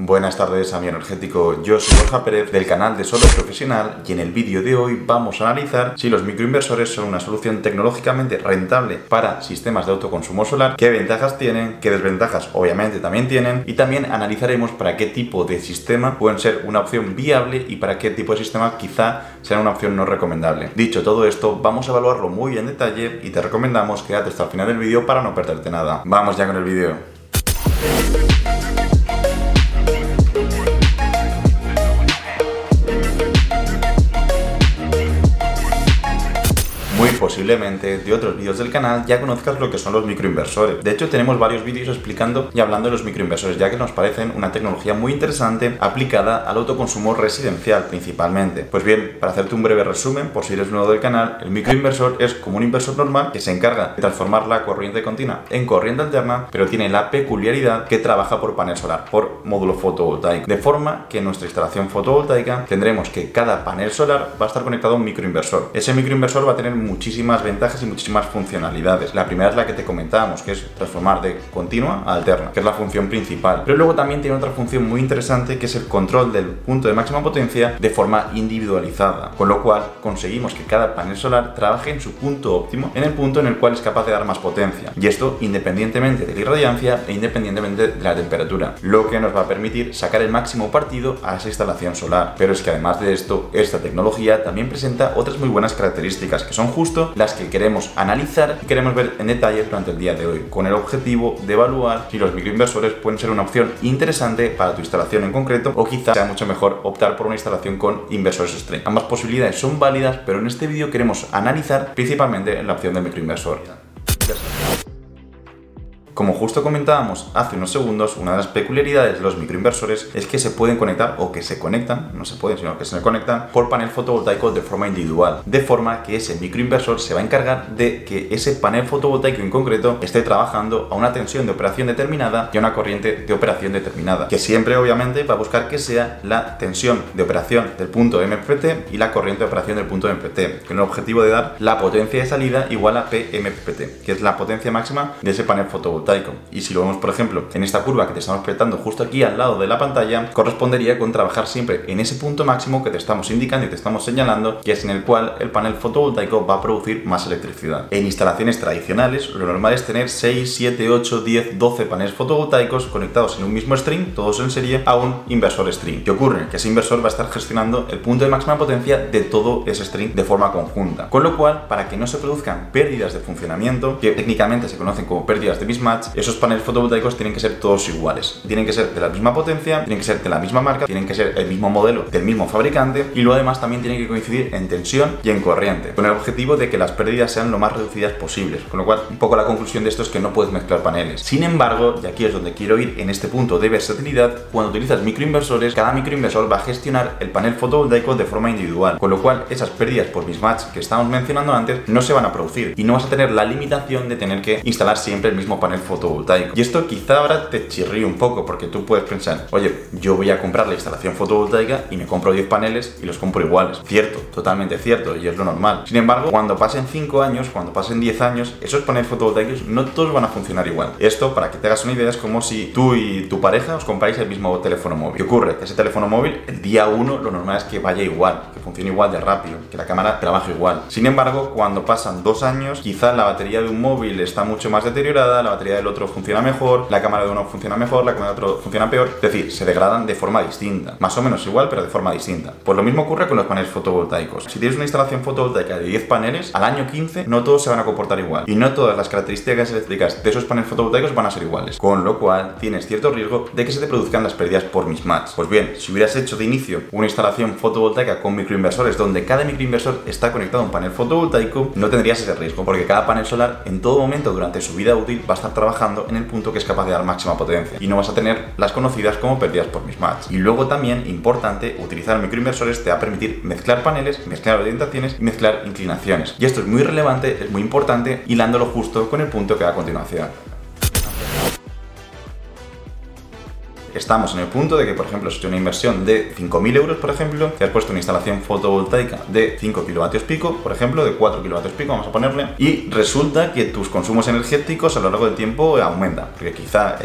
Buenas tardes, amigo energético. Yo soy Borja Pérez del canal de Solar Profesional y en el vídeo de hoy vamos a analizar si los microinversores son una solución tecnológicamente rentable para sistemas de autoconsumo solar, qué ventajas tienen, qué desventajas obviamente también tienen, y también analizaremos para qué tipo de sistema pueden ser una opción viable y para qué tipo de sistema quizá sea una opción no recomendable. Dicho todo esto, vamos a evaluarlo muy en detalle y te recomendamos quédate hasta el final del vídeo para no perderte nada. Vamos ya con el vídeo. Muy posiblemente de otros vídeos del canal ya conozcas lo que son los microinversores. De hecho, tenemos varios vídeos explicando y hablando de los microinversores, ya que nos parecen una tecnología muy interesante aplicada al autoconsumo residencial principalmente. Pues bien, para hacerte un breve resumen, por si eres nuevo del canal, el microinversor es como un inversor normal que se encarga de transformar la corriente continua en corriente alterna, pero tiene la peculiaridad que trabaja por panel solar, por módulo fotovoltaico. De forma que en nuestra instalación fotovoltaica tendremos que cada panel solar va a estar conectado a un microinversor. Ese microinversor va a tener muchísimas ventajas y muchísimas funcionalidades. La primera es la que te comentábamos, que es transformar de continua a alterna, que es la función principal. Pero luego también tiene otra función muy interesante, que es el control del punto de máxima potencia de forma individualizada, con lo cual conseguimos que cada panel solar trabaje en su punto óptimo, en el punto en el cual es capaz de dar más potencia. Y esto independientemente de la irradiancia e independientemente de la temperatura, lo que nos va a permitir sacar el máximo partido a esa instalación solar. Pero es que además de esto, esta tecnología también presenta otras muy buenas características, que son justo las que queremos analizar y queremos ver en detalle durante el día de hoy, con el objetivo de evaluar si los microinversores pueden ser una opción interesante para tu instalación en concreto, o quizá sea mucho mejor optar por una instalación con inversores string. Ambas posibilidades son válidas, pero en este vídeo queremos analizar principalmente la opción del microinversor. Como justo comentábamos hace unos segundos, una de las peculiaridades de los microinversores es que se pueden conectar, o que se conectan, no se pueden, sino que se conectan por panel fotovoltaico de forma individual, de forma que ese microinversor se va a encargar de que ese panel fotovoltaico en concreto esté trabajando a una tensión de operación determinada y a una corriente de operación determinada, que siempre obviamente va a buscar que sea la tensión de operación del punto MPPT y la corriente de operación del punto MPPT, con el objetivo de dar la potencia de salida igual a PMPPT, que es la potencia máxima de ese panel fotovoltaico. Y si lo vemos, por ejemplo, en esta curva que te estamos proyectando justo aquí al lado de la pantalla, correspondería con trabajar siempre en ese punto máximo que te estamos indicando y te estamos señalando, que es en el cual el panel fotovoltaico va a producir más electricidad. En instalaciones tradicionales, lo normal es tener 6, 7, 8, 10, 12 paneles fotovoltaicos conectados en un mismo string, todos en serie, a un inversor string. ¿Qué ocurre? Que ese inversor va a estar gestionando el punto de máxima potencia de todo ese string de forma conjunta. Con lo cual, para que no se produzcan pérdidas de funcionamiento, que técnicamente se conocen como pérdidas de mismatch, esos paneles fotovoltaicos tienen que ser todos iguales. Tienen que ser de la misma potencia, tienen que ser de la misma marca, tienen que ser el mismo modelo del mismo fabricante, y luego además también tienen que coincidir en tensión y en corriente, con el objetivo de que las pérdidas sean lo más reducidas posibles. Con lo cual, un poco la conclusión de esto es que no puedes mezclar paneles. Sin embargo, y aquí es donde quiero ir en este punto de versatilidad, cuando utilizas microinversores, cada microinversor va a gestionar el panel fotovoltaico de forma individual, con lo cual esas pérdidas por mismatch que estábamos mencionando antes no se van a producir y no vas a tener la limitación de tener que instalar siempre el mismo panel fotovoltaico. Y esto quizá ahora te chirríe un poco, porque tú puedes pensar, oye, yo voy a comprar la instalación fotovoltaica y me compro 10 paneles y los compro iguales. Cierto, totalmente cierto, y es lo normal. Sin embargo, cuando pasen 5 años, cuando pasen 10 años, esos paneles fotovoltaicos no todos van a funcionar igual. Esto, para que te hagas una idea, es como si tú y tu pareja os compráis el mismo teléfono móvil. ¿Qué ocurre? Que ese teléfono móvil, el día 1, lo normal es que vaya igual, que funcione igual de rápido, que la cámara trabaje igual. Sin embargo, cuando pasan 2 años, quizá la batería de un móvil está mucho más deteriorada, la batería del otro funciona mejor, la cámara de uno funciona mejor, la cámara de otro funciona peor, es decir, se degradan de forma distinta, más o menos igual, pero de forma distinta. Pues lo mismo ocurre con los paneles fotovoltaicos. Si tienes una instalación fotovoltaica de 10 paneles, al año 15 no todos se van a comportar igual, y no todas las características eléctricas de esos paneles fotovoltaicos van a ser iguales, con lo cual tienes cierto riesgo de que se te produzcan las pérdidas por mismatch. Pues bien, si hubieras hecho de inicio una instalación fotovoltaica con microinversores, donde cada microinversor está conectado a un panel fotovoltaico, no tendrías ese riesgo, porque cada panel solar en todo momento durante su vida útil va a estar trabajando en el punto que es capaz de dar máxima potencia, y no vas a tener las conocidas como pérdidas por mismatch. Y luego también, importante, utilizar microinversores te va a permitir mezclar paneles, mezclar orientaciones y mezclar inclinaciones. Y esto es muy relevante, es muy importante, hilándolo justo con el punto que va a continuación. estamos en el punto de que, por ejemplo, si una inversión de 5.000 euros, por ejemplo, te has puesto una instalación fotovoltaica de 5 kilovatios pico, por ejemplo, de 4 kilovatios pico, vamos a ponerle, y resulta que tus consumos energéticos a lo largo del tiempo aumentan, porque quizá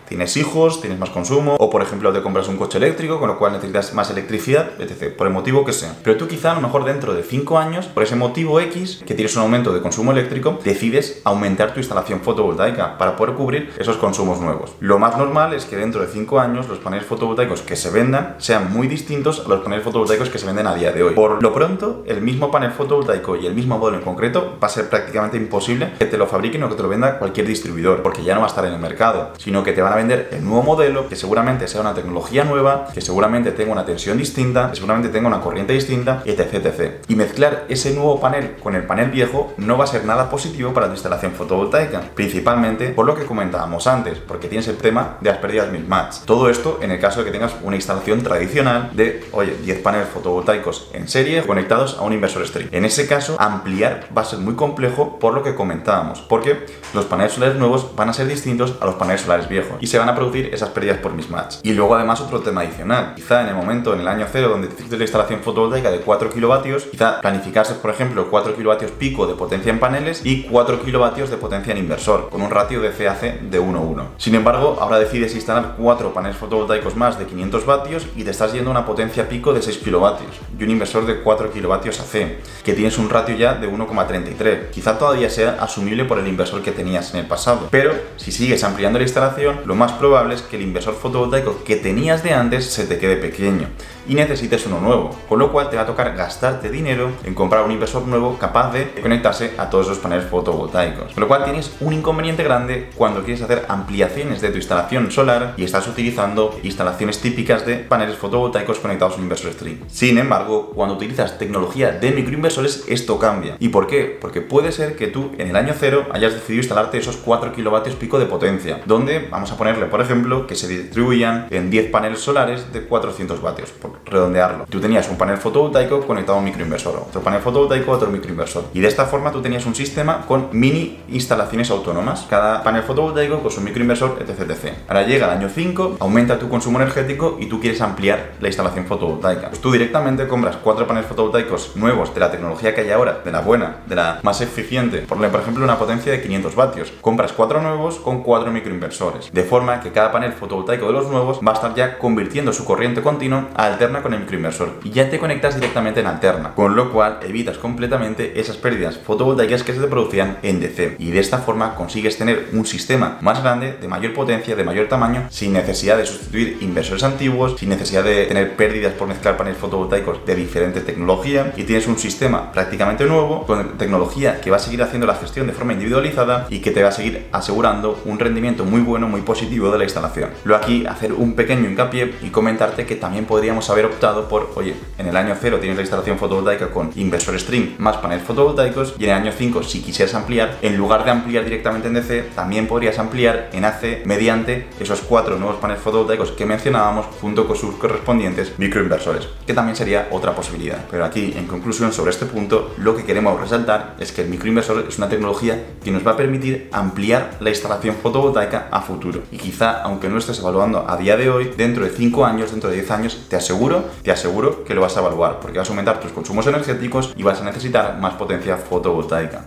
tienes hijos, tienes más consumo, o por ejemplo te compras un coche eléctrico, con lo cual necesitas más electricidad, etc., por el motivo que sea. Pero tú quizá a lo mejor dentro de 5 años, por ese motivo X, que tienes un aumento de consumo eléctrico, decides aumentar tu instalación fotovoltaica para poder cubrir esos consumos nuevos. Lo más normal es que dentro de 5 años los paneles fotovoltaicos que se vendan sean muy distintos a los paneles fotovoltaicos que se venden a día de hoy. Por lo pronto, el mismo panel fotovoltaico y el mismo modelo en concreto va a ser prácticamente imposible que te lo fabriquen o que te lo venda cualquier distribuidor, porque ya no va a estar en el mercado, sino que te van a vender el nuevo modelo, que seguramente sea una tecnología nueva, que seguramente tenga una tensión distinta, que seguramente tenga una corriente distinta, etc, etc. Y mezclar ese nuevo panel con el panel viejo no va a ser nada positivo para tu instalación fotovoltaica, principalmente por lo que comentábamos antes, porque tienes el tema de las pérdidas mismatch. Todo esto en el caso de que tengas una instalación tradicional de, oye, 10 paneles fotovoltaicos en serie conectados a un inversor string. En ese caso, ampliar va a ser muy complejo por lo que comentábamos, porque los paneles solares nuevos van a ser distintos a los paneles solares viejos y se van a producir esas pérdidas por mismatch. Y luego además otro tema adicional, quizá en el momento, en el año cero, donde te hiciste la instalación fotovoltaica de 4 kilovatios, quizá planificarse, por ejemplo, 4 kilovatios pico de potencia en paneles y 4 kilovatios de potencia en inversor, con un ratio de CAC de 1:1. Sin embargo, ahora decides instalar 4 paneles fotovoltaicos más de 500 vatios y te estás yendo a una potencia pico de 6 kilovatios y un inversor de 4 kilovatios AC, que tienes un ratio ya de 1,33. Quizá todavía sea asumible por el inversor que tenías en el pasado, pero si sigues ampliando la instalación, lo más probable es que el inversor fotovoltaico que tenías de antes se te quede pequeño y necesites uno nuevo, con lo cual te va a tocar gastarte dinero en comprar un inversor nuevo capaz de conectarse a todos esos paneles fotovoltaicos. Con lo cual tienes un inconveniente grande cuando quieres hacer ampliaciones de tu instalación solar y estás utilizando instalaciones típicas de paneles fotovoltaicos conectados a un inversor string. Sin embargo, cuando utilizas tecnología de microinversores, esto cambia. ¿Y por qué? Porque puede ser que tú en el año cero hayas decidido instalarte esos 4 kilovatios pico de potencia, donde vamos a ponerle, por ejemplo, que se distribuyan en 10 paneles solares de 400 vatios, por redondearlo. Tú tenías un panel fotovoltaico conectado a un microinversor, otro panel fotovoltaico a otro microinversor, y de esta forma tú tenías un sistema con mini instalaciones autónomas, cada panel fotovoltaico con su microinversor, etc, etc. Ahora llega el año 5, aumenta tu consumo energético y tú quieres ampliar la instalación fotovoltaica. Pues tú directamente compras 4 paneles fotovoltaicos nuevos de la tecnología que hay ahora, de la buena, de la más eficiente, por ejemplo una potencia de 500 vatios. Compras 4 nuevos con 4 microinversores, de forma que cada panel fotovoltaico de los nuevos va a estar ya convirtiendo su corriente continua a alterna con el microinversor y ya te conectas directamente en alterna, con lo cual evitas completamente esas pérdidas fotovoltaicas que se te producían en DC, y de esta forma consigues tener un sistema más grande, de mayor potencia, de mayor tamaño, sin necesidad de sustituir inversores antiguos, sin necesidad de tener pérdidas por mezclar paneles fotovoltaicos de diferente tecnología, y tienes un sistema prácticamente nuevo con tecnología que va a seguir haciendo la gestión de forma individualizada y que te va a seguir asegurando un rendimiento muy bueno, muy positivo de la instalación. Luego aquí hacer un pequeño hincapié y comentarte que también podríamos haber optado por, oye, en el año 0 tienes la instalación fotovoltaica con inversor string más paneles fotovoltaicos, y en el año 5, si quisieras ampliar, en lugar de ampliar directamente en DC, también podrías ampliar en AC mediante esos 4 nuevos paneles fotovoltaicos que mencionábamos junto con sus correspondientes microinversores, que también sería otra posibilidad. Pero aquí, en conclusión sobre este punto, lo que queremos resaltar es que el microinversor es una tecnología que nos va a permitir ampliar la instalación fotovoltaica a futuro, y quizá, aunque no lo estés evaluando a día de hoy, dentro de 5 años, dentro de 10 años, te aseguro que lo vas a evaluar, porque vas a aumentar tus consumos energéticos y vas a necesitar más potencia fotovoltaica.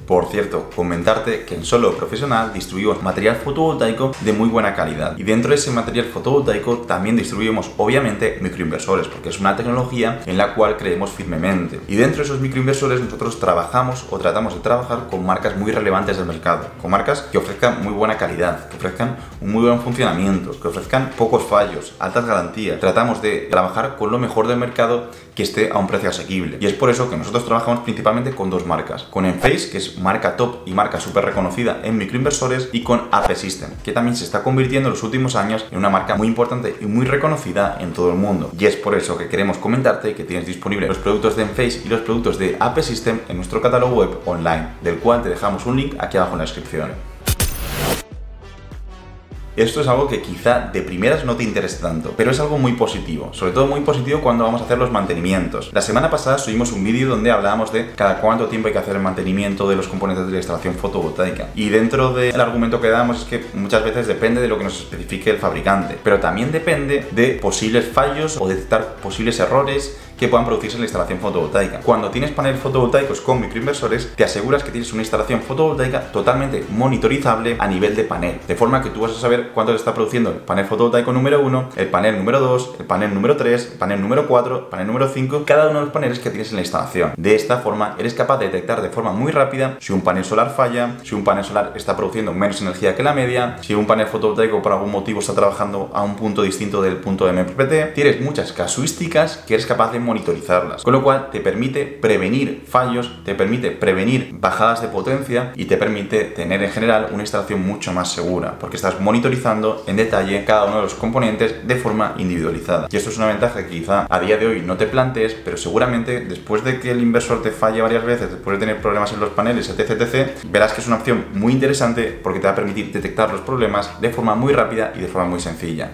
Por cierto, comentarte que en Solo Profesional distribuimos material fotovoltaico de muy buena calidad, y dentro de ese material fotovoltaico también distribuimos obviamente microinversores, porque es una tecnología en la cual creemos firmemente. Y dentro de esos microinversores nosotros trabajamos o tratamos de trabajar con marcas muy relevantes del mercado, con marcas que ofrezcan muy buena calidad, que ofrezcan un muy buen funcionamiento, que ofrezcan pocos fallos, altas garantías. Tratamos de trabajar con lo mejor del mercado que esté a un precio asequible, y es por eso que nosotros trabajamos principalmente con 2 marcas, con Enphase, que es marca top y marca súper reconocida en microinversores, y con AP System, que también se está convirtiendo en los últimos años en una marca muy importante y muy reconocida en todo el mundo. Y es por eso que queremos comentarte que tienes disponibles los productos de Enphase y los productos de AP System en nuestro catálogo web online, del cual te dejamos un link aquí abajo en la descripción. Esto es algo que quizá de primeras no te interese tanto, pero es algo muy positivo, sobre todo muy positivo cuando vamos a hacer los mantenimientos. La semana pasada subimos un vídeo donde hablábamos de cada cuánto tiempo hay que hacer el mantenimiento de los componentes de la instalación fotovoltaica, y dentro del argumento que damos es que muchas veces depende de lo que nos especifique el fabricante, pero también depende de posibles fallos o detectar posibles errores que puedan producirse en la instalación fotovoltaica. Cuando tienes paneles fotovoltaicos con microinversores, te aseguras que tienes una instalación fotovoltaica totalmente monitorizable a nivel de panel, de forma que tú vas a saber cuánto se está produciendo el panel fotovoltaico número 1, el panel número 2, el panel número 3, el panel número 4, el panel número 5, cada uno de los paneles que tienes en la instalación. De esta forma eres capaz de detectar de forma muy rápida si un panel solar falla, si un panel solar está produciendo menos energía que la media, si un panel fotovoltaico por algún motivo está trabajando a un punto distinto del punto de MPPT. Tienes muchas casuísticas que eres capaz de monitorizarlas, con lo cual te permite prevenir fallos, te permite prevenir bajadas de potencia y te permite tener en general una instalación mucho más segura, porque estás monitorizando en detalle cada uno de los componentes de forma individualizada. Y esto es una ventaja que quizá a día de hoy no te plantees, pero seguramente después de que el inversor te falle varias veces, después de tener problemas en los paneles, etc., verás que es una opción muy interesante porque te va a permitir detectar los problemas de forma muy rápida y de forma muy sencilla.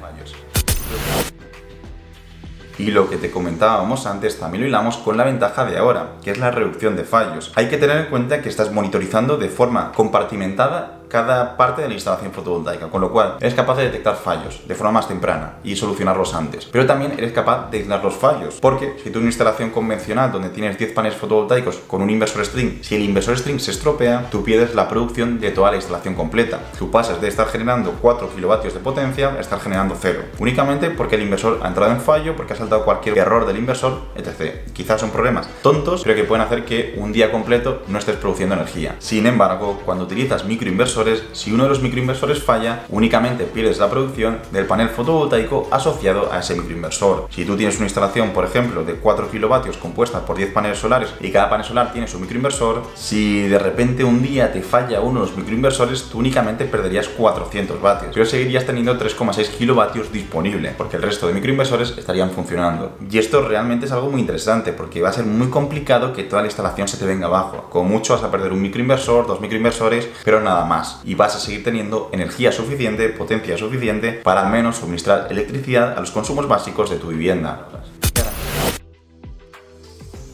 Y lo que te comentábamos antes también lo hilamos con la ventaja de ahora, que es la reducción de fallos. Hay que tener en cuenta que estás monitorizando de forma compartimentada cada parte de la instalación fotovoltaica, con lo cual eres capaz de detectar fallos de forma más temprana y solucionarlos antes. Pero también eres capaz de aislar los fallos, porque si tú en una instalación convencional donde tienes 10 paneles fotovoltaicos con un inversor string, si el inversor string se estropea, tú pierdes la producción de toda la instalación completa. Tú pasas de estar generando 4 kilovatios de potencia a estar generando 0, únicamente porque el inversor ha entrado en fallo, porque ha saltado cualquier error del inversor, etc. Quizás son problemas tontos, pero que pueden hacer que un día completo no estés produciendo energía. Sin embargo, cuando utilizas microinversores, si uno de los microinversores falla, únicamente pierdes la producción del panel fotovoltaico asociado a ese microinversor. Si tú tienes una instalación, por ejemplo, de 4 kilovatios compuesta por 10 paneles solares y cada panel solar tiene su microinversor, si de repente un día te falla uno de los microinversores, tú únicamente perderías 400 vatios, pero seguirías teniendo 3,6 kilovatios disponible, porque el resto de microinversores estarían funcionando. Y esto realmente es algo muy interesante, porque va a ser muy complicado que toda la instalación se te venga abajo. Como mucho vas a perder un microinversor, 2 microinversores, pero nada más. Y vas a seguir teniendo energía suficiente, potencia suficiente para al menos suministrar electricidad a los consumos básicos de tu vivienda.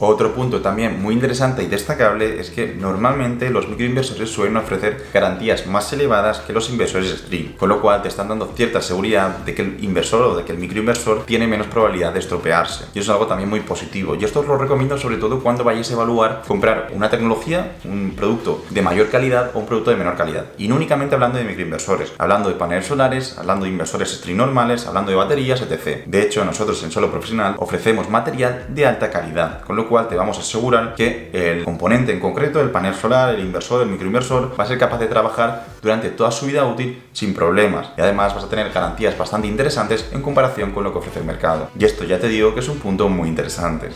Otro punto también muy interesante y destacable es que normalmente los microinversores suelen ofrecer garantías más elevadas que los inversores string, con lo cual te están dando cierta seguridad de que el inversor o de que el microinversor tiene menos probabilidad de estropearse. Y eso es algo también muy positivo. Y esto os lo recomiendo sobre todo cuando vayáis a evaluar comprar una tecnología, un producto de mayor calidad o un producto de menor calidad. Y no únicamente hablando de microinversores, hablando de paneles solares, hablando de inversores string normales, hablando de baterías, etc. De hecho, nosotros en Solo Profesional ofrecemos material de alta calidad, con lo cual te vamos a asegurar que el componente en concreto, el panel solar, el inversor, el microinversor, va a ser capaz de trabajar durante toda su vida útil sin problemas, y además vas a tener garantías bastante interesantes en comparación con lo que ofrece el mercado. Y esto ya te digo que es un punto muy interesante.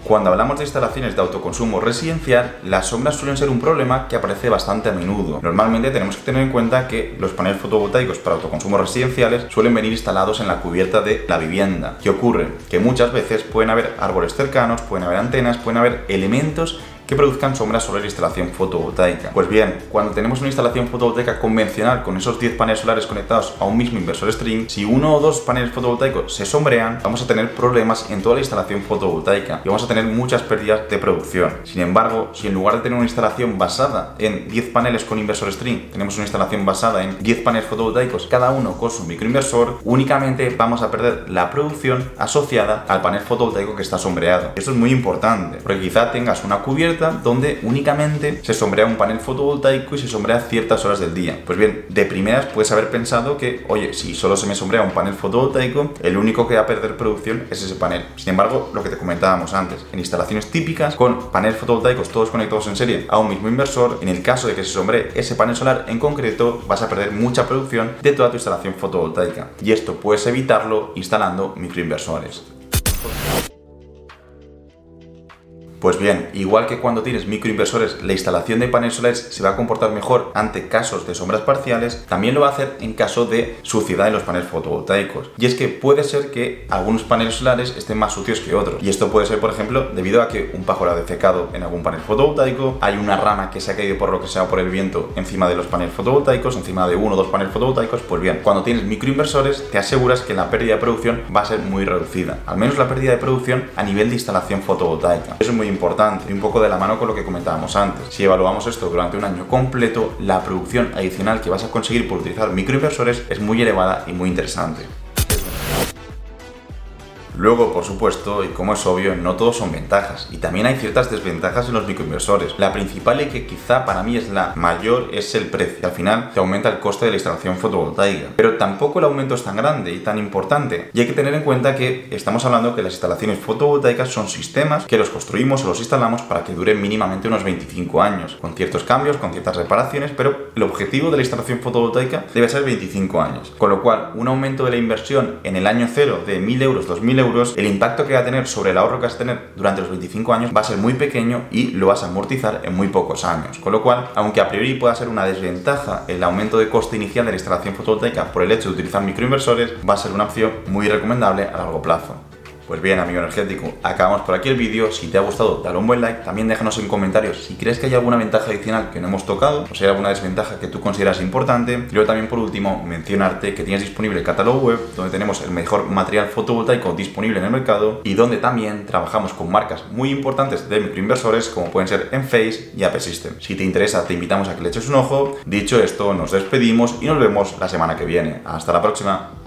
Cuando hablamos de instalaciones de autoconsumo residencial, las sombras suelen ser un problema que aparece bastante a menudo. Normalmente tenemos que tener en cuenta que los paneles fotovoltaicos para autoconsumo residenciales suelen venir instalados en la cubierta de la vivienda. ¿Qué ocurre? Que muchas veces pueden haber árboles cercanos, pueden haber antenas, pueden haber elementos que produzcan sombras sobre la instalación fotovoltaica. Pues bien, cuando tenemos una instalación fotovoltaica convencional con esos 10 paneles solares conectados a un mismo inversor string, si uno o dos paneles fotovoltaicos se sombrean, vamos a tener problemas en toda la instalación fotovoltaica y vamos a tener muchas pérdidas de producción. Sin embargo, si en lugar de tener una instalación basada en 10 paneles con inversor string, tenemos una instalación basada en 10 paneles fotovoltaicos, cada uno con su microinversor, únicamente vamos a perder la producción asociada al panel fotovoltaico que está sombreado. Esto es muy importante, porque quizá tengas una cubierta donde únicamente se sombrea un panel fotovoltaico y se sombrea ciertas horas del día. Pues bien, de primeras puedes haber pensado que, oye, si solo se me sombrea un panel fotovoltaico, el único que va a perder producción es ese panel. Sin embargo, lo que te comentábamos antes, en instalaciones típicas con paneles fotovoltaicos todos conectados en serie a un mismo inversor, en el caso de que se sombree ese panel solar en concreto, vas a perder mucha producción de toda tu instalación fotovoltaica. Y esto puedes evitarlo instalando microinversores. Pues bien, igual que cuando tienes microinversores, la instalación de paneles solares se va a comportar mejor ante casos de sombras parciales, también lo va a hacer en caso de suciedad en los paneles fotovoltaicos. Y es que puede ser que algunos paneles solares estén más sucios que otros. Y esto puede ser, por ejemplo, debido a que un pájaro ha defecado en algún panel fotovoltaico, hay una rama que se ha caído por lo que sea por el viento encima de los paneles fotovoltaicos, encima de uno o dos paneles fotovoltaicos. Pues bien, cuando tienes microinversores, te aseguras que la pérdida de producción va a ser muy reducida. Al menos la pérdida de producción a nivel de instalación fotovoltaica. Eso es muy importante y un poco de la mano con lo que comentábamos antes. Si evaluamos esto durante un año completo, la producción adicional que vas a conseguir por utilizar microinversores es muy elevada y muy interesante. Luego, por supuesto, y como es obvio, no todos son ventajas, y también hay ciertas desventajas en los microinversores. La principal y que quizá para mí es la mayor es el precio. Al final te aumenta el coste de la instalación fotovoltaica, pero tampoco el aumento es tan grande y tan importante. Y hay que tener en cuenta que estamos hablando que las instalaciones fotovoltaicas son sistemas que los construimos o los instalamos para que duren mínimamente unos 25 años, con ciertos cambios, con ciertas reparaciones, pero el objetivo de la instalación fotovoltaica debe ser 25 años. Con lo cual, un aumento de la inversión en el año cero de 1.000 euros, 2.000 euros, el impacto que va a tener sobre el ahorro que vas a tener durante los 25 años va a ser muy pequeño y lo vas a amortizar en muy pocos años. Con lo cual, aunque a priori pueda ser una desventaja el aumento de coste inicial de la instalación fotovoltaica por el hecho de utilizar microinversores, va a ser una opción muy recomendable a largo plazo. Pues bien, amigo energético, acabamos por aquí el vídeo. Si te ha gustado, dale un buen like. También déjanos en comentarios si crees que hay alguna ventaja adicional que no hemos tocado o si hay alguna desventaja que tú consideras importante. Y luego también, por último, mencionarte que tienes disponible el catálogo web, donde tenemos el mejor material fotovoltaico disponible en el mercado y donde también trabajamos con marcas muy importantes de microinversores como pueden ser Enphase y AP System. Si te interesa, te invitamos a que le eches un ojo. Dicho esto, nos despedimos y nos vemos la semana que viene. Hasta la próxima.